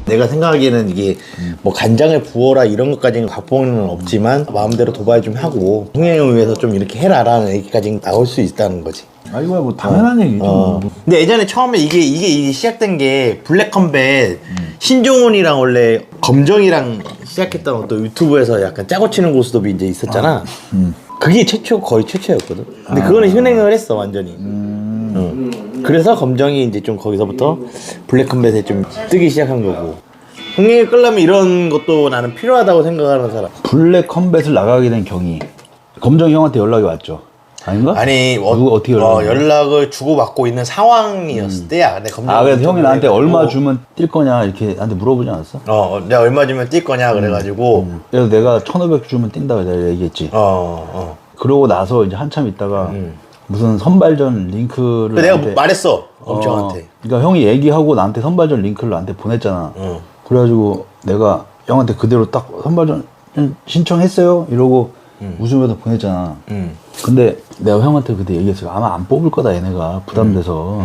내가 생각하기에는 이게 뭐 간장을 부어라 이런 것까지는 각본은 없지만 마음대로 도발 좀 하고 흥행을 위해서 좀 이렇게 해라라는 얘기까지 나올 수 있다는 거지. 아 이거야 뭐 당연한 얘기죠. 근데 예전에 처음에 이게 시작된 게 블랙컴뱃 신종훈이랑 원래 검정이랑 시작했던 어떤 유튜브에서 약간 짜고 치는 고스톱이 이제 있었잖아. 그게 거의 최초였거든. 근데 그거는 흥행을 했어 완전히. 그래서 검정이 이제 좀 거기서부터 블랙컴뱃에 좀 뜨기 시작한 거고. 흥행을 끌려면 이런 것도 나는 필요하다고 생각하는 사람. 블랙컴뱃을 나가게 된 경위. 검정이 형한테 연락이 왔죠. 아닌가? 아니 누구 어떻게 연락을 주고받고 있는 상황이었을 때야. 근데 검정 그래서 형이 나한테 얼마 주면 뛸 거냐 이렇게 나한테 물어보지 않았어? 내가 얼마 주면 뛸 거냐 그래가지고 그래서 내가 1,500 주면 뛴다 내가 얘기했지. 그러고 나서 이제 한참 있다가 무슨 선발전 링크를 내가 나한테, 말했어 엄청한테. 그러니까 형이 얘기하고 나한테 선발전 링크를 나한테 보냈잖아. 그래가지고 내가 형한테 그대로 딱 선발전 신청했어요 이러고 웃으면서 보냈잖아. 근데 내가 형한테 그때 얘기했어. 아마 안 뽑을 거다 얘네가 부담돼서.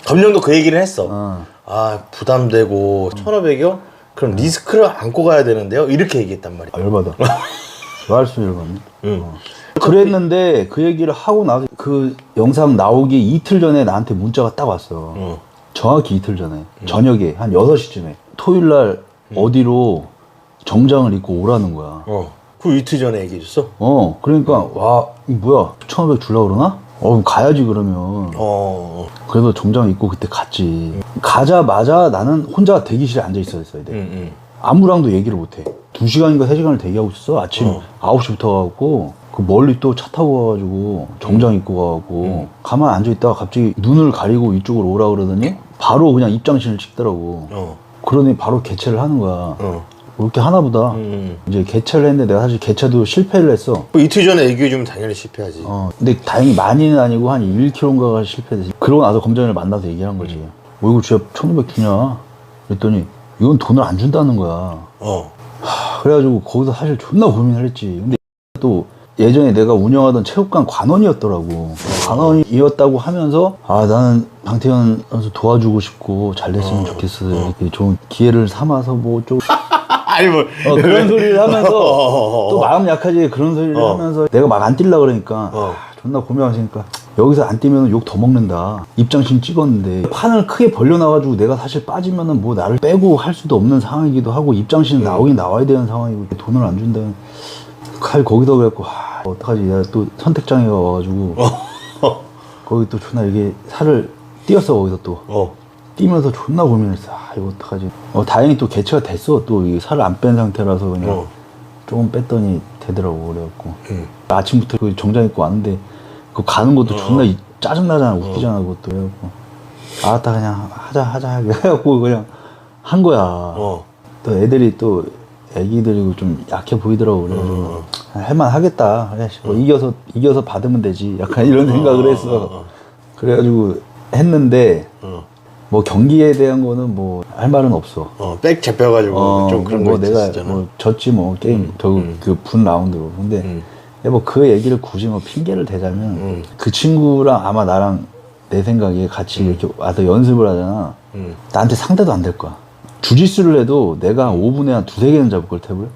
검정도 그 얘기를 했어. 아 부담되고 1,500이요? 그럼 리스크를 안고 가야 되는데요? 이렇게 얘기했단 말이야. 열받아. 좋아할수 열받네. 그랬는데 그 얘기를 하고 나서 그 영상 나오기 이틀 전에 나한테 문자가 딱 왔어. 정확히 이틀 전에 저녁에 한 6시쯤에 토요일날 어디로 정장을 입고 오라는 거야. 그 이틀 전에 얘기해줬어? 그러니까 와 이거 뭐야 1,500 주려고 그러나? 가야지 그러면. 그래서 정장 입고 그때 갔지. 가자마자 나는 혼자 대기실에 앉아 있어야 돼. 아무랑도 얘기를 못해. 2시간인가 3시간을 대기하고 있었어. 아침 9시부터 가갖고 그 멀리 또 차 타고 가가지고 정장 입고 가갖고 가만 앉아있다가 갑자기 눈을 가리고 이쪽으로 오라 그러더니 바로 그냥 입장신을 찍더라고. 그러니 바로 개최를 하는 거야. 이렇게 하나보다. 이제 개최를 했는데 내가 사실 개최도 실패를 했어. 이틀 전에 얘기해주면 당연히 실패하지. 근데 다행히 많이는 아니고 한 1kg인가가 실패했어. 그러고 나서 검정이를 만나서 얘기한 거지. 이거 진짜 1,500 주냐? 그랬더니 이건 돈을 안 준다는 거야. 그래가지고 거기서 사실 존나 고민을 했지. 근데 또 예전에 내가 운영하던 체육관 관원이었더라고. 관원이었다고 하면서 나는 방태현 선수 도와주고 싶고 잘 됐으면 좋겠어. 이렇게 좋은 기회를 삼아서 뭐 좀 아니 뭐 그런 소리를 하면서 또 마음 약하지 그런 소리를 하면서 내가 막 안 뛸라 그러니까 존나 고민하시니까 여기서 안 뛰면 욕 더 먹는다. 입장신 찍었는데 판을 크게 벌려놔가지고 내가 사실 빠지면은 뭐 나를 빼고 할 수도 없는 상황이기도 하고 입장신은 나오긴 나와야 되는 상황이고 돈을 안 준다면 거기서 그래갖고 어떡하지. 내가 또 선택장애가 와가지고 거기 또 존나 이게 살을 띄었어. 거기서 또 뛰면서 존나 고민했어. 이거 어떡하지. 다행히 또 개최가 됐어. 또 이 살을 안 뺀 상태라서 그냥 조금 뺐더니 되더라고. 그래갖고 아침부터 그 정장 입고 왔는데 그 가는 것도 존나 짜증나잖아. 웃기잖아. 그것도. 그래갖고 알았다 그냥 하자 그래갖고 그냥 한 거야. 또 애들이 또 애기들이고 좀 약해 보이더라고. 그래가지고 할만 하겠다. 그래 뭐 이겨서 받으면 되지. 약간 이런 생각을 했어. 그래가지고 했는데 뭐 경기에 대한 거는 뭐 할 말은 없어. 백 잡혀가지고 좀 그런 뭐 거 내가 있었잖아. 뭐 졌지 뭐 게임 결국 그 분 라운드로. 근데 뭐 그 얘기를 굳이 뭐 핑계를 대자면 그 친구랑 아마 나랑 내 생각에 같이 이렇게 와서 연습을 하잖아. 나한테 상대도 안 될 거야. 주짓수를 해도 내가 한 5분에 한 2-3개는 잡을 걸 탭을.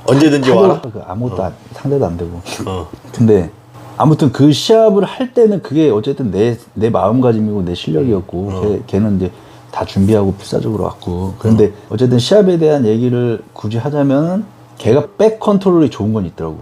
언제든지 와라? 아무것도 상대도 안 되고. 근데 아무튼 그 시합을 할 때는 그게 어쨌든 내 마음가짐이고 내 실력이었고 걔는 이제 다 준비하고 필사적으로 왔고. 그런데 어쨌든 시합에 대한 얘기를 굳이 하자면 걔가 백 컨트롤이 좋은 건 있더라고.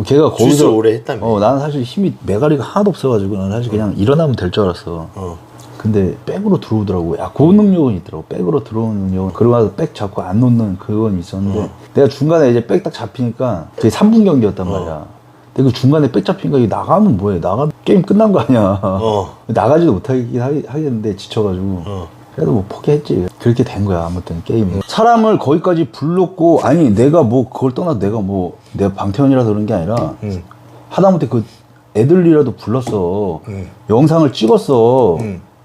걔가 거기서 오래 했다며. 나는 사실 힘이 메가리가 하나도 없어가지고 나는 사실 그냥 일어나면 될 줄 알았어. 근데 백으로 들어오더라고. 그 능력은 있더라고. 백으로 들어오는 능력은. 그러고 나서 백 잡고 안 놓는 그건 있었는데 내가 중간에 이제 백 딱 잡히니까 그게 3분 경기였단 말이야. 근데 그 중간에 백 잡히니까 이게 나가면 뭐해. 게임 끝난 거 아니야. 나가지도 못하긴 하겠는데 지쳐가지고. 그래도 뭐 포기했지. 그렇게 된 거야. 아무튼 게임이. 사람을 거기까지 불렀고 아니 내가 뭐 그걸 떠나서 내가 방태현이라서 그런 게 아니라 하다못해 그 애들이라도 불렀어. 영상을 찍었어.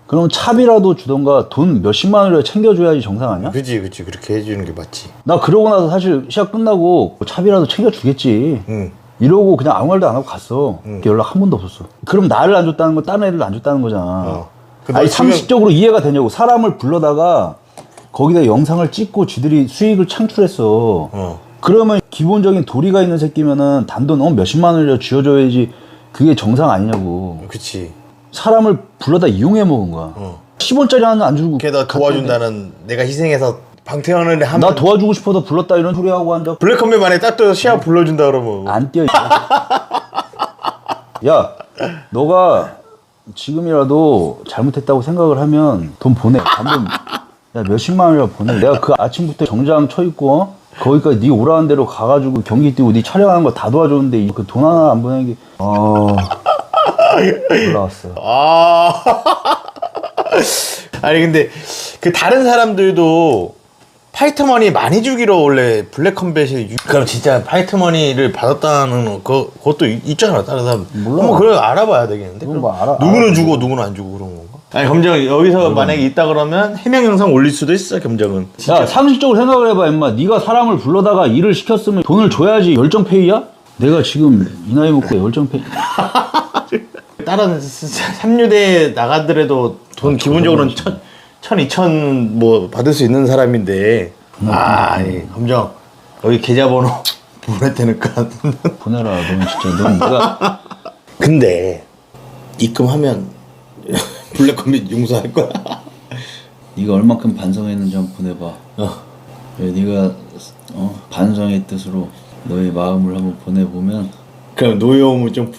그럼 차비라도 주던가 돈 몇십만 원이라도 챙겨줘야지 정상 아니야? 그치 그렇게 해주는 게 맞지. 나 그러고 나서 사실 시합 끝나고 차비라도 챙겨주겠지. 이러고 그냥 아무 말도 안 하고 갔어. 연락 한 번도 없었어. 그럼 나를 안 줬다는 건 다른 애들 안 줬다는 거잖아. 아니 상식적으로 이해가 되냐고. 사람을 불러다가 거기다 영상을 찍고 지들이 수익을 창출했어. 그러면 기본적인 도리가 있는 새끼면은 단돈 몇십만 원이라도 쥐어줘야지. 그게 정상 아니냐고. 그치. 사람을 불러다 이용해 먹은 거야. 10원짜리 하나 안 주고. 걔 나 도와준다는 내가 희생해서 방태현을 하면 나 도와주고 싶어서 불렀다 이런 소리 하고 한다. 블랙컴백 만에 딱 또 시합 불러준다 그러면 안 뛰어. 야, 너가 지금이라도 잘못했다고 생각을 하면 돈 보내. 단돈 야 몇십만 원이라도 보내. 내가 그 아침부터 정장 쳐 입고 거기까지 네 오라는 대로 가가지고 경기 뛰고 네 촬영하는 거 다 도와줬는데 그 돈 하나 안 보내는 게 올라왔어. 아니 근데 그 다른 사람들도 파이터머니 많이 주기로 원래 블랙컴뱃이 그럼 진짜 파이터머니를 받았다는 그것도 있잖아 다른 사람. 몰라. 한번 그래 알아봐야 되겠는데. 그건 뭐 누구는 주고 누구는 안 주고 그런 건가? 아니 검정 여기서 만약에 있다 그러면 해명 영상 올릴 수도 있어 검정은. 야 상식적으로 생각을 해봐 임마. 네가 사람을 불러다가 일을 시켰으면 돈을 줘야지. 열정페이야? 내가 지금 이 나이 먹고 열정페이. 다른 3류대에 나가더라도 돈 기본적으로는 1,000, 2,000 뭐 받을 수 있는 사람인데 아니 검정 여기 계좌번호 보낼 테니까 보내라. 너는 진짜 넌 내가 근데 입금하면 블랙컴뱃 용서할 거야? 네가 얼만큼 반성했는지 한번 보내봐. 왜 네가 반성의 뜻으로 너의 마음을 한번 보내보면 그럼 노여움을 좀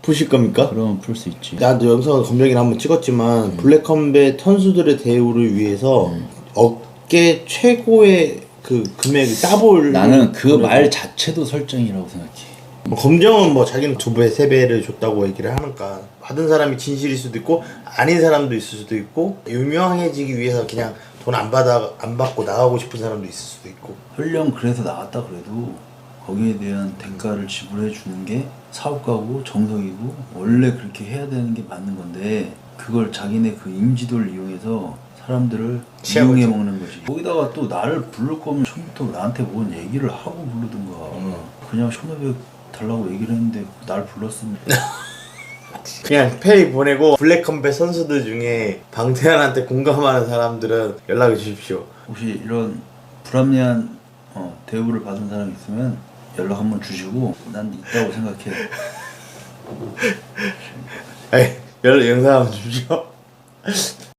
푸실 겁니까? 그러면 풀 수 있지. 나도 영상을 검정이랑 한번 찍었지만 블랙컴뱃 선수들의 대우를 위해서 업계 최고의 그 금액을 따볼 나는 그 말 자체도 설정이라고 생각해. 뭐 검정은 뭐 자기는 2배, 3배를 줬다고 얘기를 하니까 받은 사람이 진실일 수도 있고 아닌 사람도 있을 수도 있고 유명해지기 위해서 그냥 돈 안 받고 나가고 싶은 사람도 있을 수도 있고 설령 그래서 나갔다 그래도 거기에 대한 대가를 지불해 주는 게 사업가고 정석이고 원래 그렇게 해야 되는 게 맞는 건데 그걸 자기네 그 인지도를 이용해서 사람들을 이용해 먹는 거지. 거기다가 또 나를 부를 거면 처음부터 나한테 뭔 얘기를 하고 부르든가 그냥 1,500 달라고 얘기를 했는데 날 불렀으면 그냥 페이 보내고 블랙컴뱃 선수들 중에 방태환한테 공감하는 사람들은 연락을 주십시오. 혹시 이런 불합리한 대우를 받은 사람이 있으면 연락 한번 주시고 난 있다고 생각해. 에이, 영상 한번 주십시오.